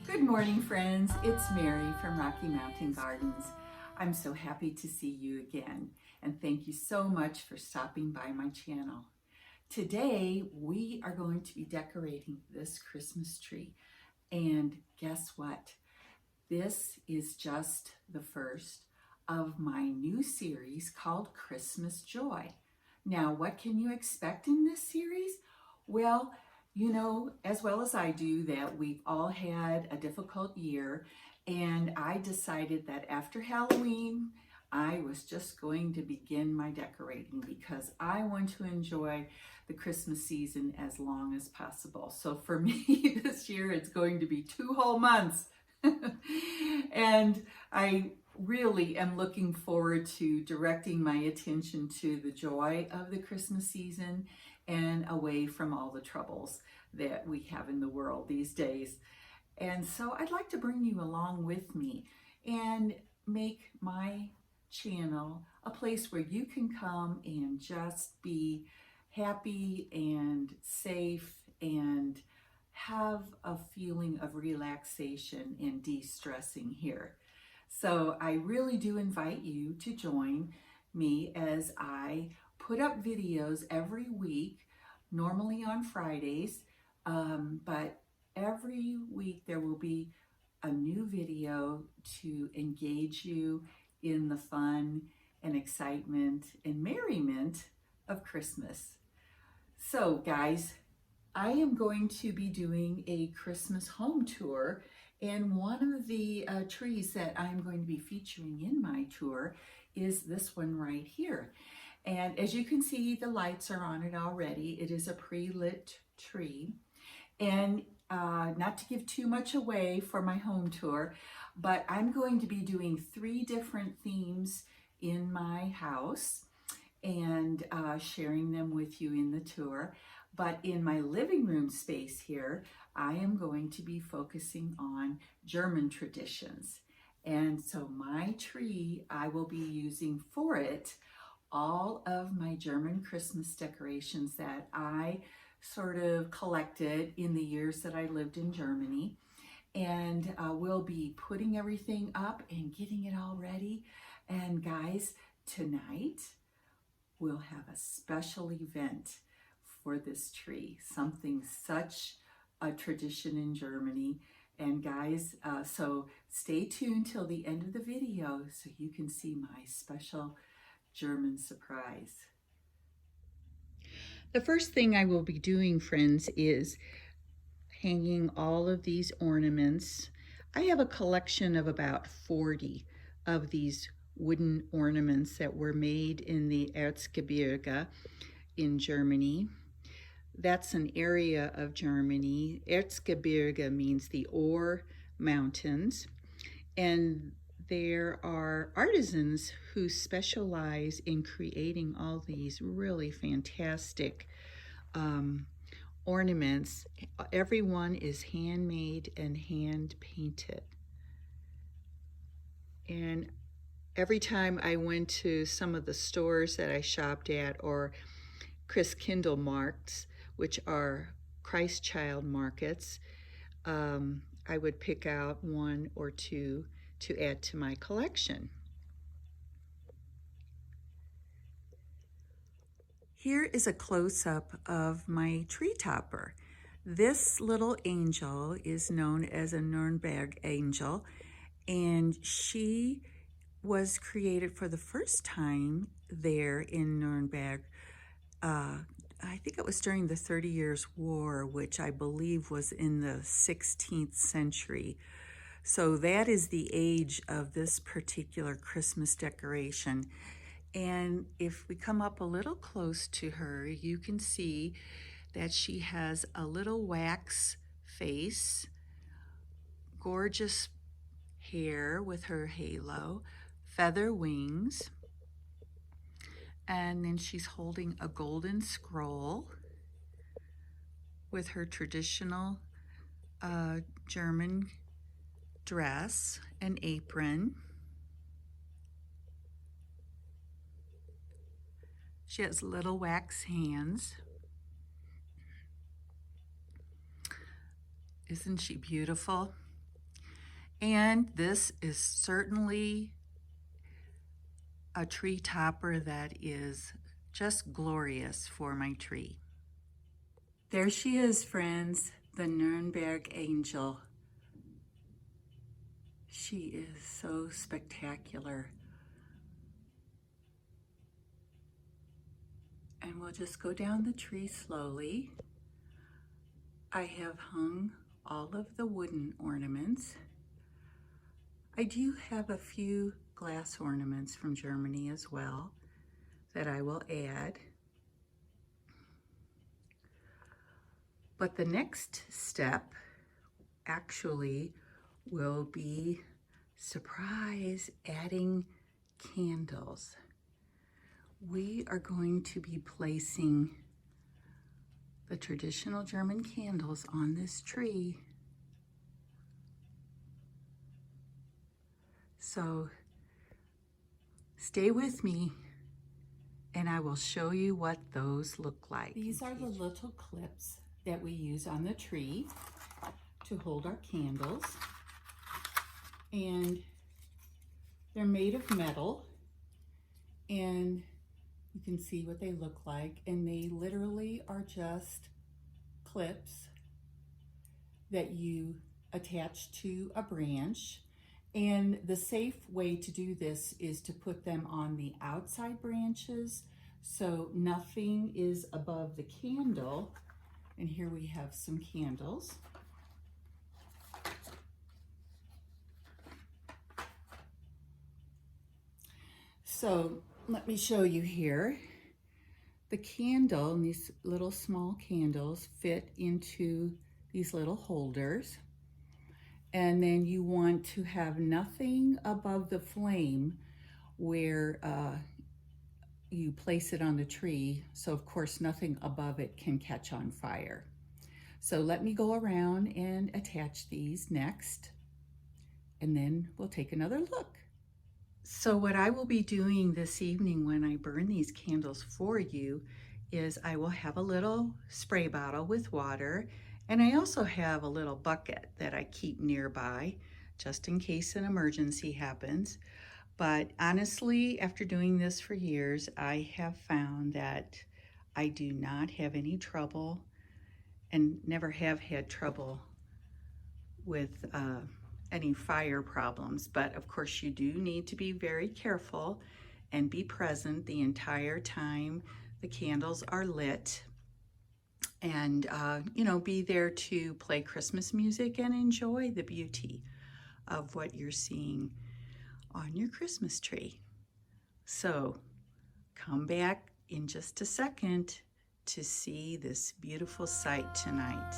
Good morning, friends. It's Mary from Rocky Mountain Gardens. I'm so happy to see you again, and thank you so much for stopping by my channel. Today, we are going to be decorating this Christmas tree, and guess what? This is just the first of my new series called Christmas Joy. Now, what can you expect in this series? Well, you know as well as I do that we've all had a difficult year, and I decided that after Halloween, I was just going to begin my decorating because I want to enjoy the Christmas season as long as possible. So for me, this year it's going to be 2 whole months. And I really am looking forward to directing my attention to the joy of the Christmas season and away from all the troubles that we have in the world these days. And so I'd like to bring you along with me and make my channel a place where you can come and just be happy and safe and have a feeling of relaxation and de-stressing here. So I really do invite you to join me as I put up videos every week, normally on Fridays, but every week there will be a new video to engage you in the fun and excitement and merriment of Christmas. So guys, I am going to be doing a Christmas home tour, and one of the trees that I'm going to be featuring in my tour is this one right here. And as you can see, the lights are on it already. It is a pre-lit tree. And not to give too much away for my home tour, but I'm going to be doing 3 different themes in my house and sharing them with you in the tour. But in my living room space here, I am going to be focusing on German traditions. And so my tree, I will be using for it all of my German Christmas decorations that I sort of collected in the years that I lived in Germany. And we'll be putting everything up and getting it all ready. And guys, tonight we'll have a special event for this tree, something such a tradition in Germany. And guys, so stay tuned till the end of the video so you can see my special German surprise. The first thing I will be doing, friends, is hanging all of these ornaments. I have a collection of about 40 of these wooden ornaments that were made in the Erzgebirge in Germany. That's an area of Germany. Erzgebirge means the ore mountains, and there are artisans who specialize in creating all these really fantastic ornaments. Everyone is handmade and hand painted. And every time I went to some of the stores that I shopped at, or Christkindlmarkts, which are Christ child markets, I would pick out 1 or 2 to add to my collection. Here is a close-up of my tree topper. This little angel is known as a Nuremberg angel, and she was created for the first time there in Nuremberg. I think it was during the 30 Years' War, which I believe was in the 16th century. So that is the age of this particular Christmas decoration. And if we come up a little close to her, you can see that she has a little wax face, gorgeous hair with her halo, feather wings, and then she's holding a golden scroll with her traditional German dress and apron. She has little wax hands. Isn't she beautiful? And this is certainly a tree topper that is just glorious for my tree. There she is, friends, the Nuremberg angel. She is so spectacular. And we'll just go down the tree slowly. I have hung all of the wooden ornaments. I do have a few glass ornaments from Germany as well that I will add. But the next step actually will be surprise adding candles. We are going to be placing the traditional German candles on this tree. So stay with me and I will show you what those look like. These are the little clips that we use on the tree to hold our candles. And they're made of metal, and you can see what they look like. And they literally are just clips that you attach to a branch. And the safe way to do this is to put them on the outside branches so nothing is above the candle. And here we have some candles. So let me show you here. The candle, and these little small candles fit into these little holders. And then you want to have nothing above the flame where you place it on the tree. So of course nothing above it can catch on fire. So let me go around and attach these next, and then we'll take another look. So what I will be doing this evening when I burn these candles for you is I will have a little spray bottle with water, and I also have a little bucket that I keep nearby just in case an emergency happens. But honestly, after doing this for years, I have found that I do not have any trouble and never have had trouble with any fire problems. But of course you do need to be very careful and be present the entire time the candles are lit, and you know, be there to play Christmas music and enjoy the beauty of what you're seeing on your Christmas tree. So come back in just a second to see this beautiful sight tonight.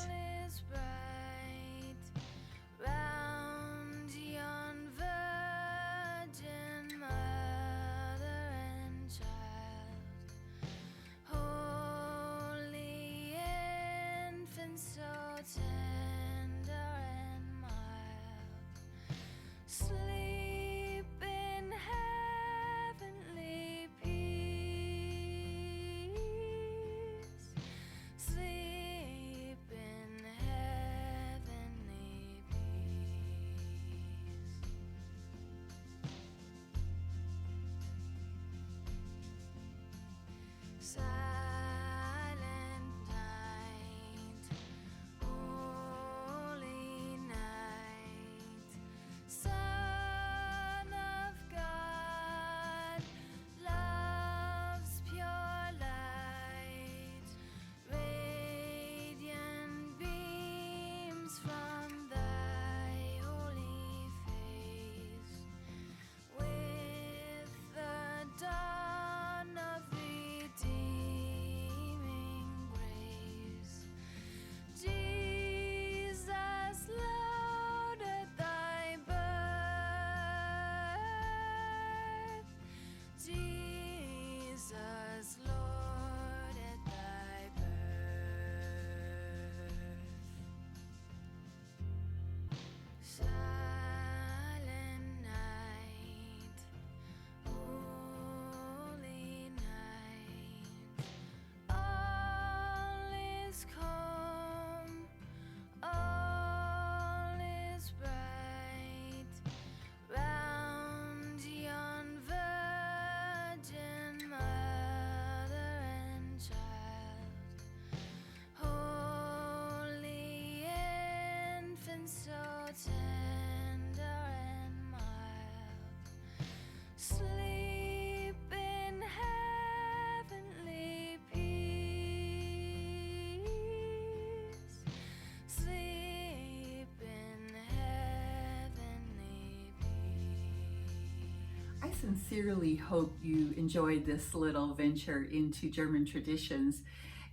sincerely hope you enjoyed this little venture into German traditions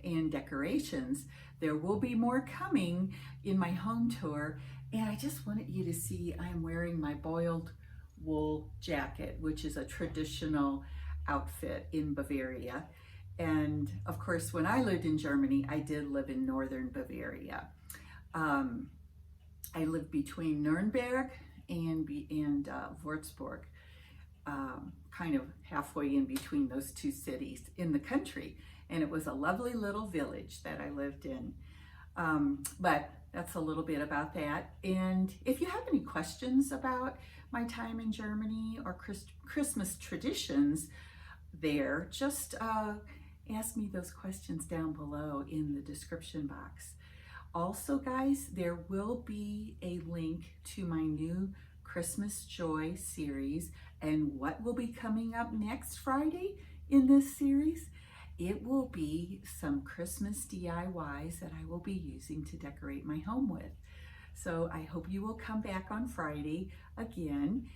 and decorations. There will be more coming in my home tour, and I just wanted you to see I'm wearing my boiled wool jacket, which is a traditional outfit in Bavaria. And of course, when I lived in Germany, I did live in northern Bavaria. I lived between Nuremberg and Würzburg, kind of halfway in between those two cities in the country. And it was a lovely little village that I lived in. But that's a little bit about that. And if you have any questions about my time in Germany or Christmas traditions there, just ask me those questions down below in the description box. Also, guys, there will be a link to my new Christmas Joy series and what will be coming up next Friday in this series. It will be some Christmas DIYs that I will be using to decorate my home with. So I hope you will come back on Friday again,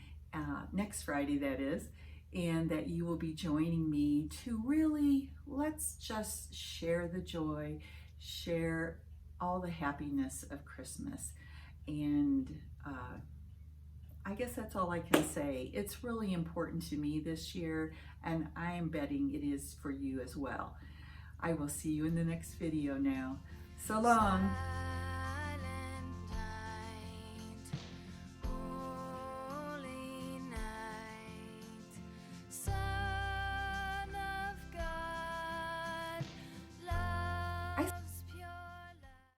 next Friday that is, and that you will be joining me to really, let's just share the joy, share all the happiness of Christmas. And I guess that's all I can say. It's really important to me this year, and I am betting it is for you as well. I will see you in the next video now. So long.